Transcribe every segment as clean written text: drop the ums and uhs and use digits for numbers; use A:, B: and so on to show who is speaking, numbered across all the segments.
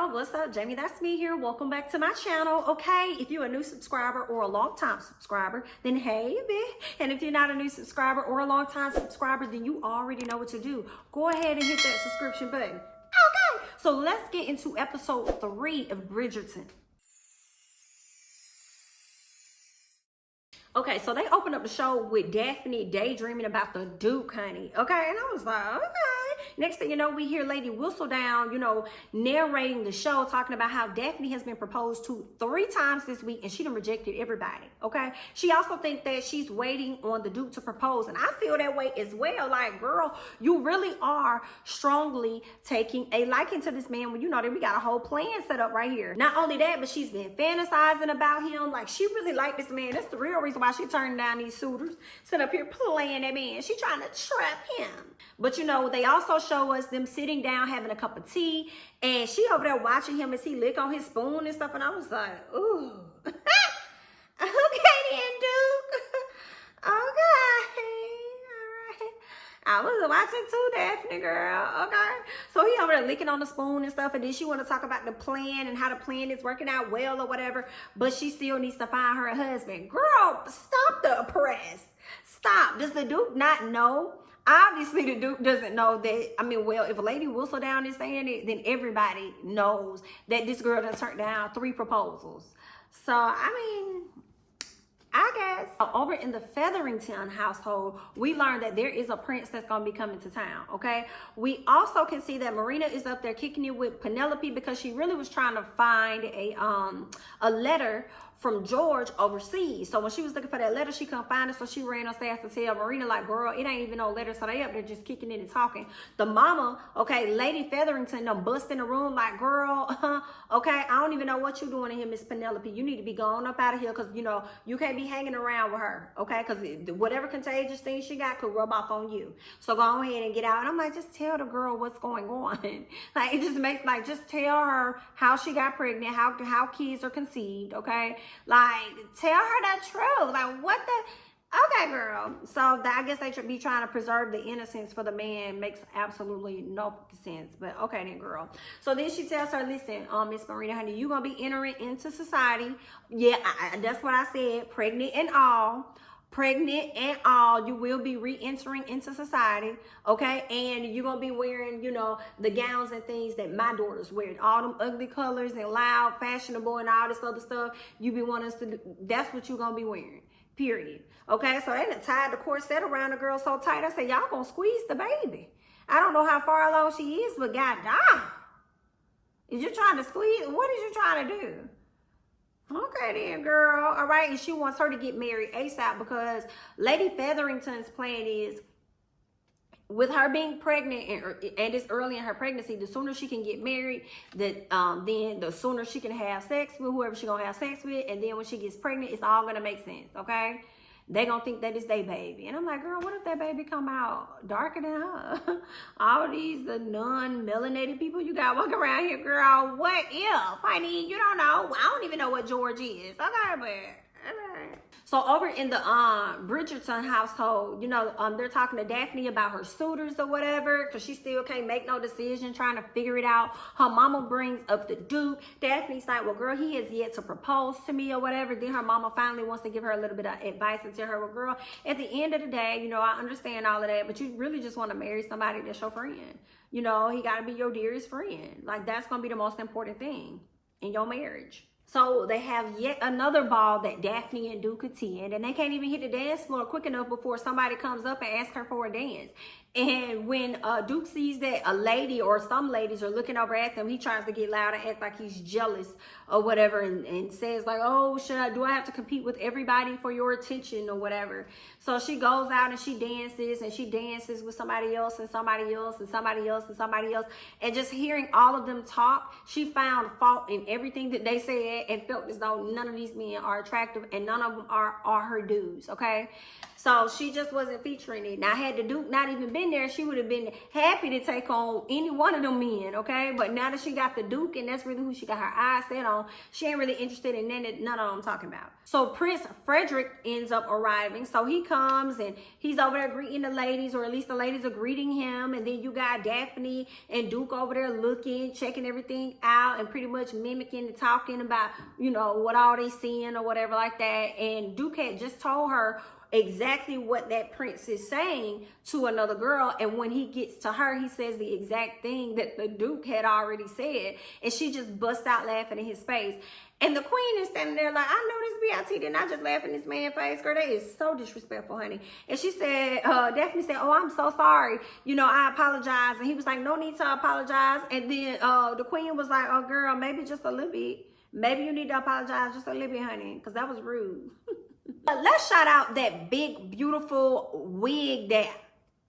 A: y'all, what's up? Jamie, that's me here. Welcome back to my channel. Okay, if you're a new subscriber or a long time subscriber, then hey, bitch. And if you're not a new subscriber or a long time subscriber, then you already know what to do. Go ahead and hit that subscription button. Okay, so let's get into episode 3 of Bridgerton. Okay, so they opened up the show with Daphne daydreaming about the Duke, honey. Okay, and I was like, okay. Next thing you know, we hear Lady Whistledown, narrating the show, talking about how Daphne has been proposed to 3 times this week and she done rejected everybody, okay? She also thinks that she's waiting on the Duke to propose, and I feel that way as well. Like, girl, you really are strongly taking a liking to this man when you know that we got a whole plan set up right here. Not only that, but she's been fantasizing about him. Like, she really liked this man. That's the real reason why she turned down these suitors. Sit up here playing that man. She trying to trap him. But they also show us them sitting down having a cup of tea, and she over there watching him as he lick on his spoon and stuff, and I was like, ooh. Okay then, Duke. Okay. All right. I was watching too, Daphne, girl. Okay. So he over there licking on the spoon and stuff, and then she want to talk about the plan and how the plan is working out well or whatever, but she still needs to find her husband. Girl, stop the oppress. Stop. Does the Duke not know? Obviously, the Duke doesn't know that. If Lady Whistledown is saying it, then everybody knows that this girl done turned down 3 proposals. So, I guess. Over in the Featherington household, we learned that there is a prince that's going to be coming to town, okay? We also can see that Marina is up there kicking it with Penelope because she really was trying to find a letter from George overseas. So when she was looking for that letter, she couldn't find it, so she ran upstairs to tell Marina, like, girl, it ain't even no letter. So they up there just kicking it and talking. The mama, okay, Lady Featherington, done bust in the room like, girl, okay, I don't even know what you're doing in here, Miss Penelope. You need to be going up out of here because, you can't be hanging around with her, okay? Because whatever contagious thing she got could rub off on you. So go ahead and get out. And I'm like, just tell the girl what's going on. Like, it just makes, like, just tell her how she got pregnant, how kids are conceived, okay? Like, tell her the truth. Like, what the... Okay, girl. So, I guess they should be trying to preserve the innocence for the man. Makes absolutely no sense. But, okay then, girl. So, then she tells her, listen, Miss Marina, honey, you're going to be entering into society. Yeah, that's what I said. Pregnant and all. Pregnant and all, you will be re-entering into society, okay? And you're going to be wearing, the gowns and things that my daughters wear. All them ugly colors and loud, fashionable, and all this other stuff. You be wanting us to do. That's what you're going to be wearing, period. Okay? So they done tied the corset around the girl so tight. I said, y'all going to squeeze the baby. I don't know how far along she is, but goddamn. Is you trying to squeeze? What is you trying to do? Okay then, girl. All right, and she wants her to get married ASAP because Lady Featherington's plan is, with her being pregnant and it's early in her pregnancy, the sooner she can get married, then the sooner she can have sex with whoever she gonna have sex with, and then when she gets pregnant, it's all gonna make sense, okay? They gonna think that it's their baby. And I'm like, girl, what if that baby come out darker than her? All these, the non-melanated people you got walking around here, girl, what if? Honey, you don't know. I don't even know what George is. Okay, but... So over in the Bridgerton household, they're talking to Daphne about her suitors or whatever, because she still can't make no decision, trying to figure it out. Her mama brings up the Duke. Daphne's like, well, girl, he has yet to propose to me or whatever. Then her mama finally wants to give her a little bit of advice and tell her, well, girl, at the end of the day, I understand all of that, but you really just want to marry somebody that's your friend. He got to be your dearest friend. Like, that's going to be the most important thing in your marriage. So they have yet another ball that Daphne and Duke attend, and they can't even hit the dance floor quick enough before somebody comes up and asks her for a dance. And when Duke sees that a lady or some ladies are looking over at them, he tries to get loud and act like he's jealous or whatever, and says like, oh, do I have to compete with everybody for your attention or whatever? So she goes out and she dances with somebody else and somebody else and somebody else and somebody else. And just hearing all of them talk, she found fault in everything that they said and felt as though none of these men are attractive and none of them are her dudes, okay? So she just wasn't featuring it. Now, had the Duke not even been there, she would have been happy to take on any one of them men, okay? But now that she got the Duke, and that's really who she got her eyes set on, she ain't really interested in none of them I'm talking about. So Prince Frederick ends up arriving. So he comes and he's over there greeting the ladies, or at least the ladies are greeting him. And then you got Daphne and Duke over there looking, checking everything out, and pretty much mimicking and talking about, you know, what all they seeing or whatever like that. And Duke had just told her exactly what that prince is saying to another girl, and when he gets to her, he says the exact thing that the Duke had already said, and she just busts out laughing in his face. And the queen is standing there like, I know this BIT, did not just laugh in this man's face, girl. That is so disrespectful, honey. And she said, Daphne said, oh, I'm so sorry, you know, I apologize. And he was like, no need to apologize. And then the queen was like, oh girl, maybe just a little bit, maybe you need to apologize just a little bit, honey, because that was rude. But let's shout out that big, beautiful wig that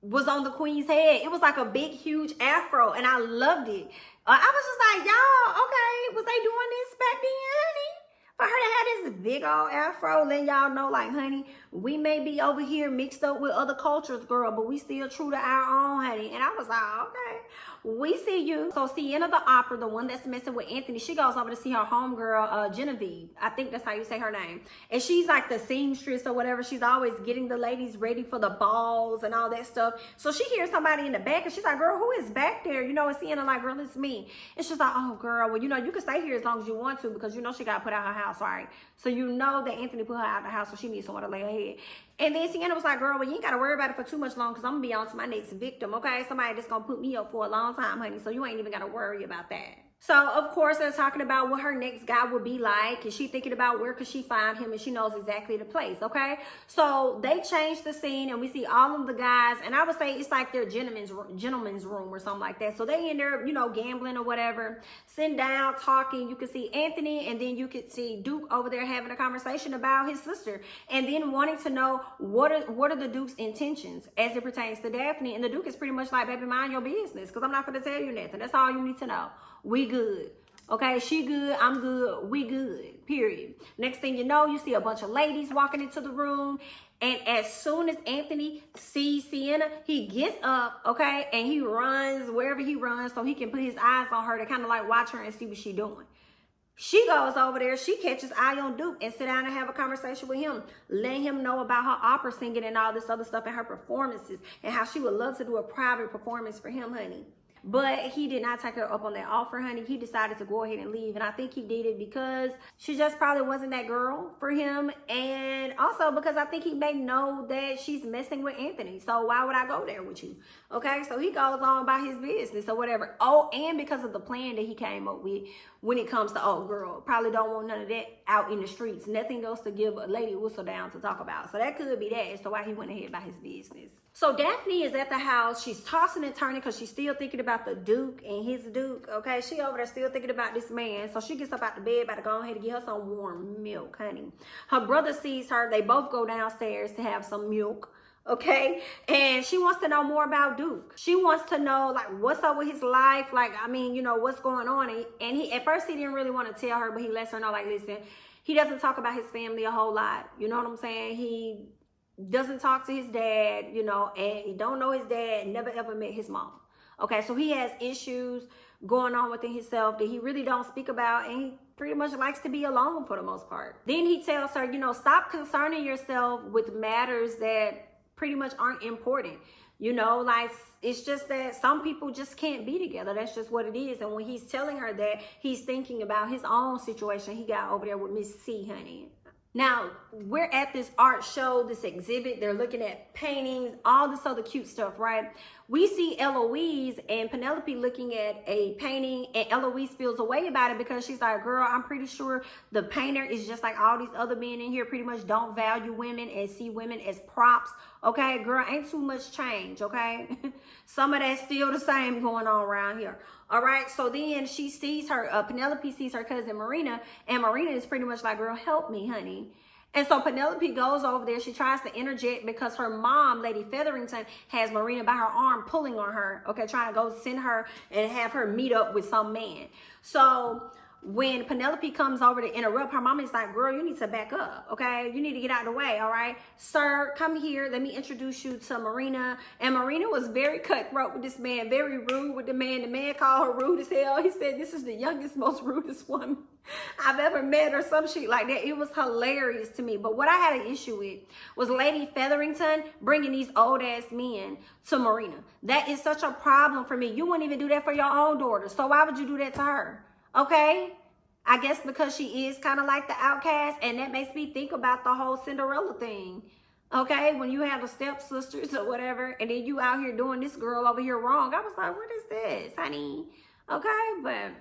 A: was on the queen's head. It was like a big, huge afro, and I loved it. I was just like, y'all, okay, was they doing this back then, honey? For her to have this big old afro, letting y'all know, like, honey, we may be over here mixed up with other cultures, girl, but we still true to our own, honey. And I was like, okay, we see you. So Sienna the opera, the one that's messing with Anthony, she goes over to see her homegirl, Genevieve. I think that's how you say her name. And she's like the seamstress or whatever. She's always getting the ladies ready for the balls and all that stuff. So she hears somebody in the back, and she's like, girl, who is back there? You know, and Sienna like, girl, it's me. And she's like, oh, girl, well, you know, you can stay here as long as you want to, because you know she got put out her house, right? So you know that Anthony put her out the house, so she needs someone to lay her head. And then Sienna was like, girl, well, you ain't got to worry about it for too much long, because I'm going to be on to my next victim, okay? Somebody that's going to put me up for a long time, honey. So you ain't even got to worry about that. So, of course, they're talking about what her next guy would be like. And she thinking about where could she find him. And she knows exactly the place, okay? So, they changed the scene. And we see all of the guys. And I would say it's like their gentleman's room or something like that. So, they in there, you know, gambling or whatever. Sitting down, talking. You can see Anthony. And then you could see Duke over there having a conversation about his sister. And then wanting to know what are the Duke's intentions as it pertains to Daphne. And the Duke is pretty much like, baby, mind your business. Because I'm not going to tell you nothing. That's all you need to know. We good. Okay, she good, I'm good, we good, period. Next thing you know, you see a bunch of ladies walking into the room. And as soon as Anthony sees Sienna, he gets up, okay, and he runs wherever he runs so he can put his eyes on her to kind of like watch her and see what she's doing. She goes over there, she catches eye on Duke and sit down and have a conversation with him, letting him know about her opera singing and all this other stuff and her performances and how she would love to do a private performance for him, honey. But he did not take her up on that offer, honey. He decided to go ahead and leave. And I think he did it because she just probably wasn't that girl for him. And also because I think he may know that she's messing with Anthony. So why would I go there with you? Okay, so he goes on about his business or whatever. Oh, and because of the plan that he came up with when it comes to, oh, girl, probably don't want none of that out in the streets. Nothing else to give a lady whistle down to talk about. So that could be that as to why he went ahead about his business. So Daphne is at the house. She's tossing and turning because she's still thinking about the Duke and his Duke, okay? She over there still thinking about this man. So she gets up out the bed, about to go ahead and get her some warm milk, honey. Her brother sees her. They both go downstairs to have some milk, okay? And she wants to know more about Duke. She wants to know, like, what's up with his life? Like, I mean, you know, what's going on? And he, at first, he didn't really want to tell her, but he lets her know, like, listen, he doesn't talk about his family a whole lot. You know what I'm saying? He doesn't talk to his dad, you know, and he don't know his dad, never ever met his mom. Okay, so he has issues going on within himself that he really don't speak about, and he pretty much likes to be alone for the most part. Then he tells her, you know, stop concerning yourself with matters that pretty much aren't important. You know, like, it's just that some people just can't be together. That's just what it is. And when he's telling her that, he's thinking about his own situation he got over there with Miss C, honey. Now, we're at this art show, this exhibit. They're looking at paintings, all this other cute stuff, right? We see Eloise and Penelope looking at a painting, and Eloise feels a way about it because she's like, girl, I'm pretty sure the painter is just like all these other men in here, pretty much don't value women and see women as props. Okay, girl, ain't too much change, okay? Some of that's still the same going on around here. All right, so then she sees her, Penelope sees her cousin Marina, and Marina is pretty much like, girl, help me, honey. And so Penelope goes over there. She tries to interject because her mom, Lady Featherington, has Marina by her arm pulling on her, okay, trying to go send her and have her meet up with some man. So when Penelope comes over to interrupt, her mama is like, girl, you need to back up, okay? You need to get out of the way, all right? Sir, come here. Let me introduce you to Marina. And Marina was very cutthroat with this man, very rude with the man. The man called her rude as hell. He said, this is the youngest, most rudest woman I've ever met, or some shit like that. It was hilarious to me. But what I had an issue with was Lady Featherington bringing these old-ass men to Marina. That is such a problem for me. You wouldn't even do that for your own daughter. So why would you do that to her? Okay, I guess because she is kind of like the outcast, and that makes me think about the whole Cinderella thing. Okay, when you have the stepsisters or whatever, and then you out here doing this girl over here wrong. I was like, what is this, honey? Okay, but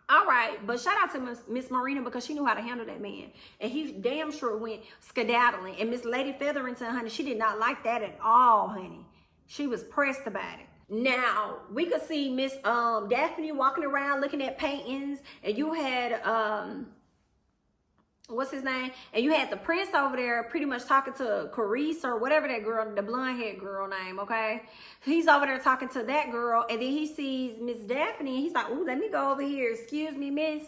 A: all right. But shout out to Miss Marina, because she knew how to handle that man, and he damn sure went skedaddling. And Miss Lady Featherington, honey, she did not like that at all, honey. She was pressed about it. Now, we could see Miss Daphne walking around looking at paintings, and you had, what's his name? And you had the prince over there pretty much talking to Carice or whatever that girl, the blonde haired girl name, okay? He's over there talking to that girl, and then he sees Miss Daphne, and he's like, ooh, let me go over here. Excuse me, miss.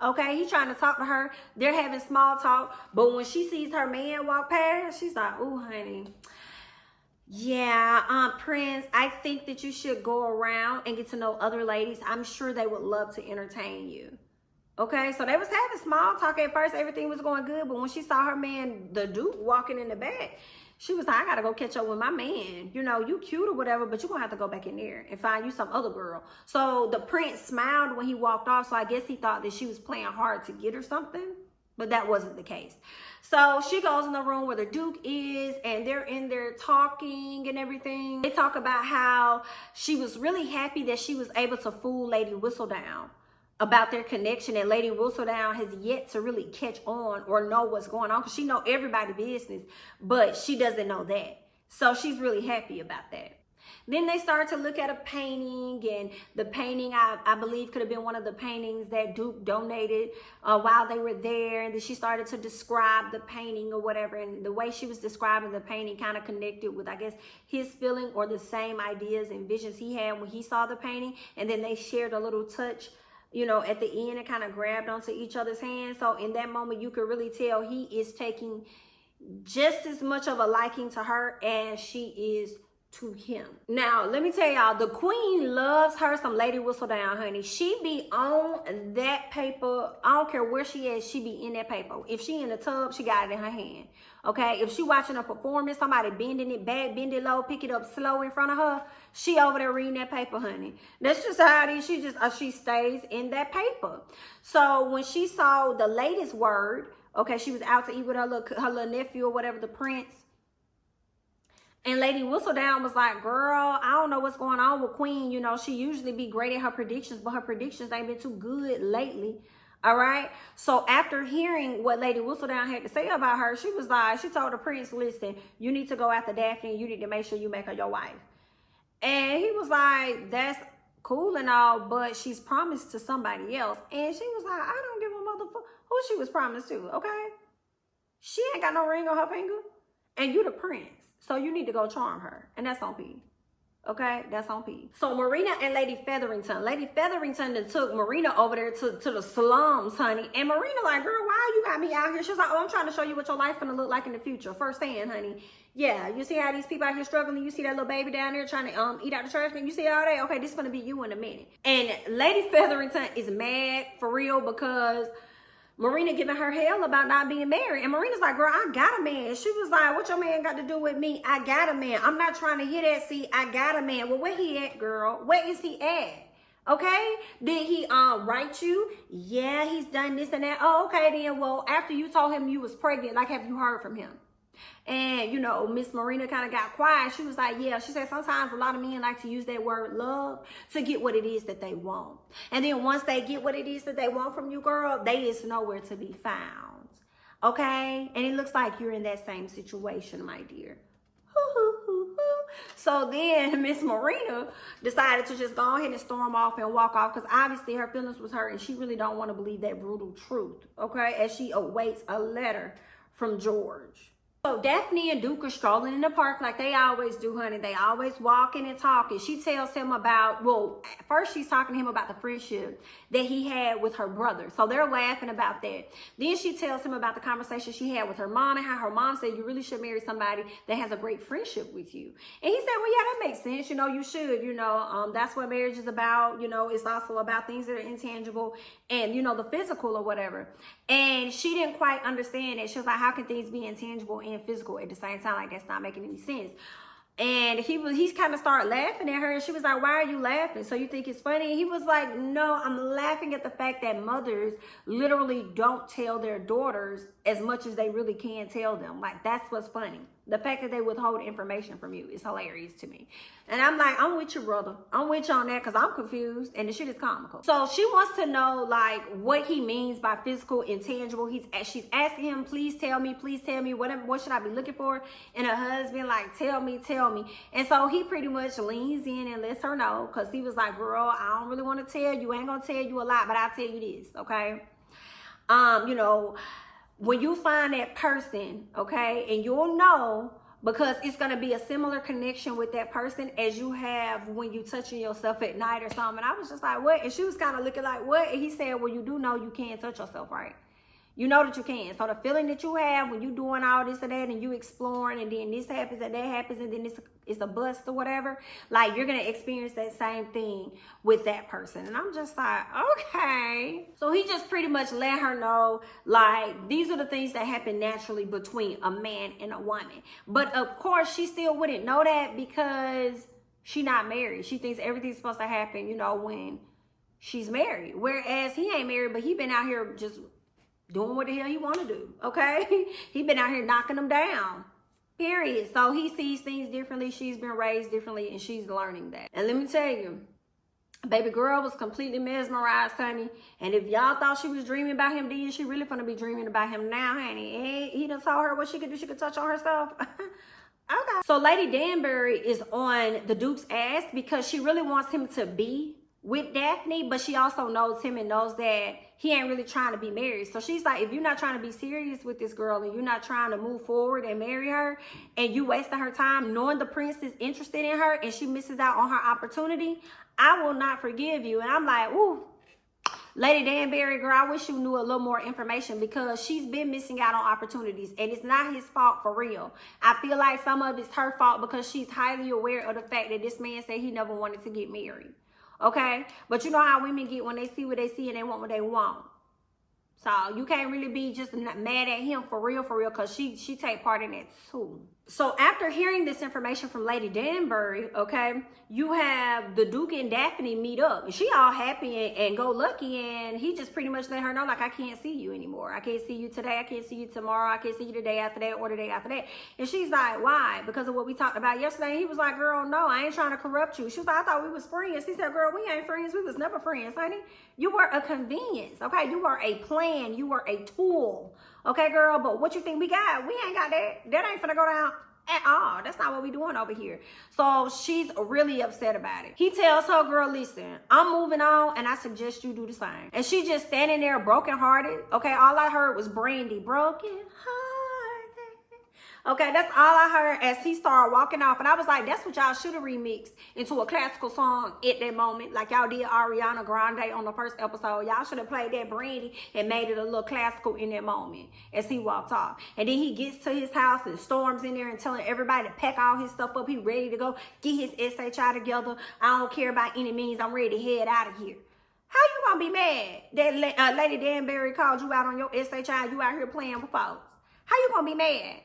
A: Okay, he's trying to talk to her. They're having small talk, but when she sees her man walk past, she's like, ooh, honey. Yeah, Prince, I think that you should go around and get to know other ladies. I'm sure they would love to entertain you. Okay, so they was having small talk at first. Everything was going good. But when she saw her man, the Duke, walking in the back, she was like, I got to go catch up with my man. You know, you cute or whatever, but you're going to have to go back in there and find you some other girl. So the Prince smiled when he walked off. So I guess he thought that she was playing hard to get or something. But that wasn't the case. So she goes in the room where the Duke is, and they're in there talking and everything. They talk about how she was really happy that she was able to fool Lady Whistledown about their connection, and Lady Whistledown has yet to really catch on or know what's going on, because she know everybody's business, but she doesn't know that. So she's really happy about that. Then they start to look at a painting, and the painting, I believe, could have been one of the paintings that Duke donated while they were there. And then she started to describe the painting or whatever. And the way she was describing the painting kind of connected with, I guess, his feeling or the same ideas and visions he had when he saw the painting. And then they shared a little touch, you know, at the end, and kind of grabbed onto each other's hands. So in that moment, you could really tell he is taking just as much of a liking to her as she is to him. Now, let me tell y'all, the queen loves her some Lady Whistledown, honey. She be on that paper. I don't care where she is, she be in that paper. If she in the tub, she got it in her hand. Okay, if she watching a performance, somebody bending it back, bend it low, pick it up slow in front of her, she over there reading that paper, honey. That's just how it is. She just she stays in that paper. So when she saw the latest word, okay, she was out to eat with her little nephew or whatever, the prince. And Lady Whistledown was like, girl, I don't know what's going on with Queen. You know, she usually be great at her predictions, but her predictions ain't been too good lately. All right. So after hearing what Lady Whistledown had to say about her, she was like, she told the prince, listen, you need to go after Daphne, and you need to make sure you make her your wife. And he was like, that's cool and all, but she's promised to somebody else. And she was like, I don't give a motherfucker who she was promised to. Okay. She ain't got no ring on her finger, and you the prince. So you need to go charm her. And that's on P. Okay? That's on P. So Marina and Lady Featherington. Lady Featherington that took Marina over there to the slums, honey. And Marina like, girl, why you got me out here? She was like, oh, I'm trying to show you what your life gonna look like in the future. Firsthand, honey. Yeah, you see how these people out here struggling? You see that little baby down there trying to eat out the trash can? You see all that? Okay, this is gonna be you in a minute. And Lady Featherington is mad for real because Marina giving her hell about not being married. And Marina's like, girl, I got a man. She was like, what your man got to do with me? I got a man. I'm not trying to hear that. See, I got a man. Well, where he at, girl? Where is he at? Okay? Did he write you? Yeah, he's done this and that. Oh, okay then. Well, after you told him you was pregnant, like, have you heard from him? And, you know, Miss Marina kind of got quiet. She was like, yeah. She said sometimes a lot of men like to use that word love to get what it is that they want. And then once they get what it is that they want from you, girl, they is nowhere to be found. Okay? And it looks like you're in that same situation, my dear. So then Miss Marina decided to just go ahead and storm off and walk off, because obviously her feelings was hurt and she really don't want to believe that brutal truth. Okay? As she awaits a letter from George. So Daphne and Duke are strolling in the park like they always do, honey. They always walking and talking. She tells him about, well, first she's talking to him about the friendship that he had with her brother. So they're laughing about that. Then she tells him about the conversation she had with her mom and how her mom said you really should marry somebody that has a great friendship with you. And he said, well, yeah, that makes sense. You know, you should, you know, that's what marriage is about. You know, it's also about things that are intangible and, you know, the physical or whatever. And she didn't quite understand it. She was like, how can things be intangible and physical at the same time? Like, that's not making any sense. And he kind of started laughing at her, and she was like, why are you laughing? So you think it's funny? He was like, no, I'm laughing at the fact that mothers literally don't tell their daughters as much as they really can tell them. Like, that's what's funny. The fact that they withhold information from you is hilarious to me. And I'm like, I'm with you, brother. I'm with you on that because I'm confused and the shit is comical. So she wants to know, like, what he means by physical, intangible. She's asking him, please tell me, what should I be looking for in a husband? Like, tell me. And so he pretty much leans in and lets her know, because he was like, girl, I don't really want to tell you. I ain't going to tell you a lot, but I'll tell you this, okay? You know, when you find that person, okay, and you'll know, because it's going to be a similar connection with that person as you have when you touching yourself at night or something. And I was just like, what? And she was kind of looking like, what? And he said, well, you do know you can't touch yourself, right? You know that you can. So the feeling that you have when you doing all this and that and you exploring and then this happens and that happens and then it's a bust or whatever, like you're going to experience that same thing with that person. And I'm just like, okay. So he just pretty much let her know, like, these are the things that happen naturally between a man and a woman. But of course, she still wouldn't know that because she's not married. She thinks everything's supposed to happen, you know, when she's married. Whereas he ain't married, but he been out here just doing what the hell he want to do, okay? He been out here knocking them down, period. So he sees things differently. She's been raised differently, and she's learning that. And let me tell you, baby girl was completely mesmerized, honey. And if y'all thought she was dreaming about him then, she really gonna be dreaming about him now, honey. And he done told her what she could do. She could touch on herself. Okay. So Lady Danbury is on the Duke's ass because she really wants him to be with Daphne, but she also knows him and knows that he ain't really trying to be married. So she's like, if you're not trying to be serious with this girl and you're not trying to move forward and marry her and you wasting her time knowing the prince is interested in her and she misses out on her opportunity, I will not forgive you. And I'm like, ooh, Lady Danbury, girl, I wish you knew a little more information because she's been missing out on opportunities and it's not his fault for real. I feel like some of it's her fault because she's highly aware of the fact that this man said he never wanted to get married. Okay, but you know how women get when they see what they see and they want what they want. So you can't really be just mad at him for real, because she take part in it too. So after hearing this information from Lady Danbury, okay, you have the Duke and Daphne meet up. And she all happy and go lucky, and he just pretty much let her know, like, I can't see you anymore. I can't see you today. I can't see you tomorrow. I can't see you the day after that or the day after that. And she's like, why? Because of what we talked about yesterday. He was like, girl, no, I ain't trying to corrupt you. She was like, I thought we was friends. He said, girl, we ain't friends. We was never friends, honey. You were a convenience, okay? You were a plan. You were a tool, okay, girl? But what you think we got? We ain't got that. That ain't finna go down at all. That's not what we doing over here. So she's really upset about it. He tells her, girl, listen, I'm moving on and I suggest you do the same. And she just standing there brokenhearted. Okay, all I heard was Brandy, broken hearted. Okay, that's all I heard as he started walking off. And I was like, that's what y'all should have remixed into a classical song at that moment. Like y'all did Ariana Grande on the first episode. Y'all should have played that Brandy and made it a little classical in that moment as he walked off. And then he gets to his house and storms in there and telling everybody to pack all his stuff up. He ready to go get his SHI together. I don't care about any means. I'm ready to head out of here. How you gonna be mad that Lady Danbury called you out on your SHI? You out here playing with folks. How you gonna be mad?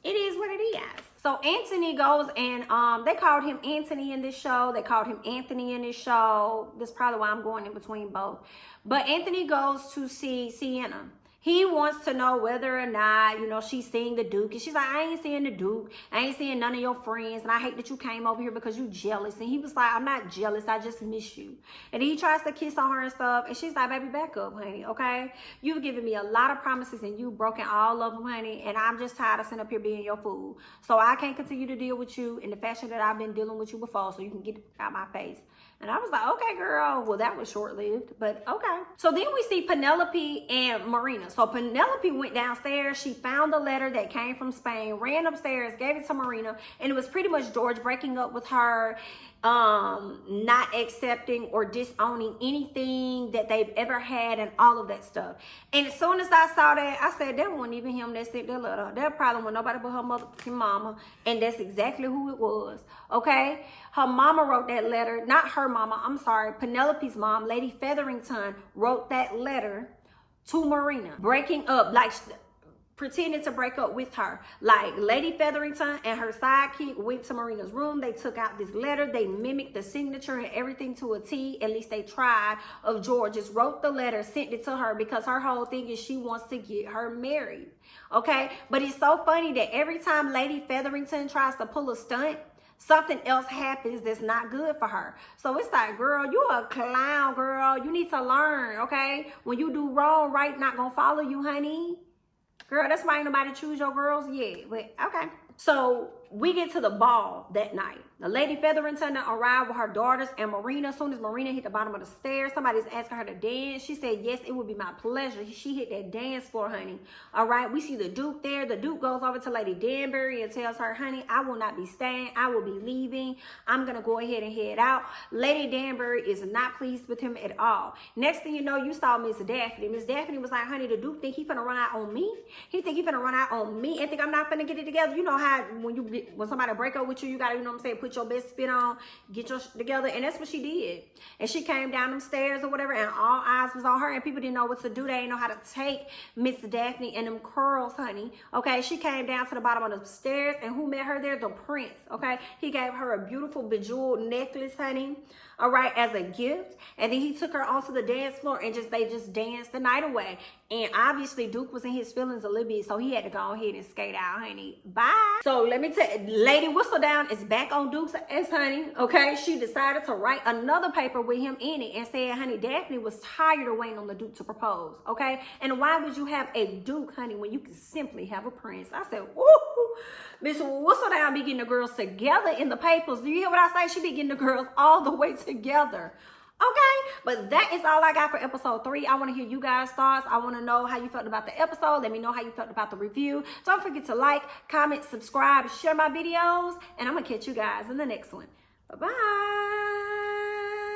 A: It is what it is. So Anthony goes and they called him Anthony in this show. They called him Anthony in this show. That's probably why I'm going in between both. But Anthony goes to see Sienna. He wants to know whether or not, you know, she's seeing the Duke. And she's like, I ain't seeing the Duke. I ain't seeing none of your friends. And I hate that you came over here because you jealous. And he was like, I'm not jealous. I just miss you. And he tries to kiss on her and stuff. And she's like, baby, back up, honey, okay? You've given me a lot of promises and you've broken all of them, honey. And I'm just tired of sitting up here being your fool. So I can't continue to deal with you in the fashion that I've been dealing with you before. So you can get out my face. And I was like, okay, girl. Well, that was short-lived, but okay. So then we see Penelope and Marina. So Penelope went downstairs. She found the letter that came from Spain, ran upstairs, gave it to Marina, and it was pretty much George breaking up with her, not accepting or disowning anything that they've ever had and all of that stuff. And as soon as I saw that, I said, that wasn't even him that sent that letter. That probably wasn't nobody but her motherfucking mama. And that's exactly who it was, okay? Her mama wrote that letter. Not her mama, I'm sorry. Penelope's mom, Lady Featherington, wrote that letter to Marina, breaking up, like pretending to break up with her. Like Lady Featherington and her sidekick went to Marina's room. They took out this letter. They mimicked the signature and everything to a T. At least they tried. Of George's, wrote the letter, sent it to her because her whole thing is she wants to get her married. Okay, but it's so funny that every time Lady Featherington tries to pull a stunt, something else happens that's not good for her. So it's like, girl, you a clown, girl. You need to learn, okay? When you do wrong, right not gonna follow you, honey. Girl, that's why ain't nobody choose your girls yet. But okay. So we get to the ball that night. The Lady Featherington arrived with her daughters and Marina. As soon as Marina hit the bottom of the stairs, somebody's asking her to dance. She said, yes, it would be my pleasure. She hit that dance floor, honey. All right, we see the Duke there. The Duke goes over to Lady Danbury and tells her, honey, I will not be staying. I will be leaving. I'm going to go ahead and head out. Lady Danbury is not pleased with him at all. Next thing you know, you saw Miss Daphne. Miss Daphne was like, honey, the Duke think he finna run out on me? He think he finna run out on me and think I'm not finna get it together? You know how when somebody break up with you, you got to, you know what I'm saying, put your best fit on, get your shit together. And that's what she did. And she came down them stairs or whatever, and all eyes was on her, and people didn't know what to do. They didn't know how to take Miss Daphne and them curls, honey. Okay, she came down to the bottom of the stairs, and who met her there? The prince. Okay, he gave her a beautiful bejeweled necklace, honey, all right, as a gift. And then he took her onto the dance floor, and they just danced the night away. And obviously Duke was in his feelings a little bit, so he had to go ahead and skate out, honey. Bye. So let me tell you, Lady Whistledown is back on Duke's ass, honey. Okay, she decided to write another paper with him in it and said, honey, Daphne was tired of waiting on the Duke to propose. Okay, and why would you have a Duke, honey, when you can simply have a prince? I said, woo, Miss Whistledown be getting the girls together in the papers. Do you hear what I say? She be getting the girls all the way together. Okay, but that is all I got for episode 3. I want to hear you guys' thoughts. I want to know how you felt about the episode. Let me know how you felt about the review. Don't forget to like, comment, subscribe, share my videos, and I'm going to catch you guys in the next one. Bye-bye.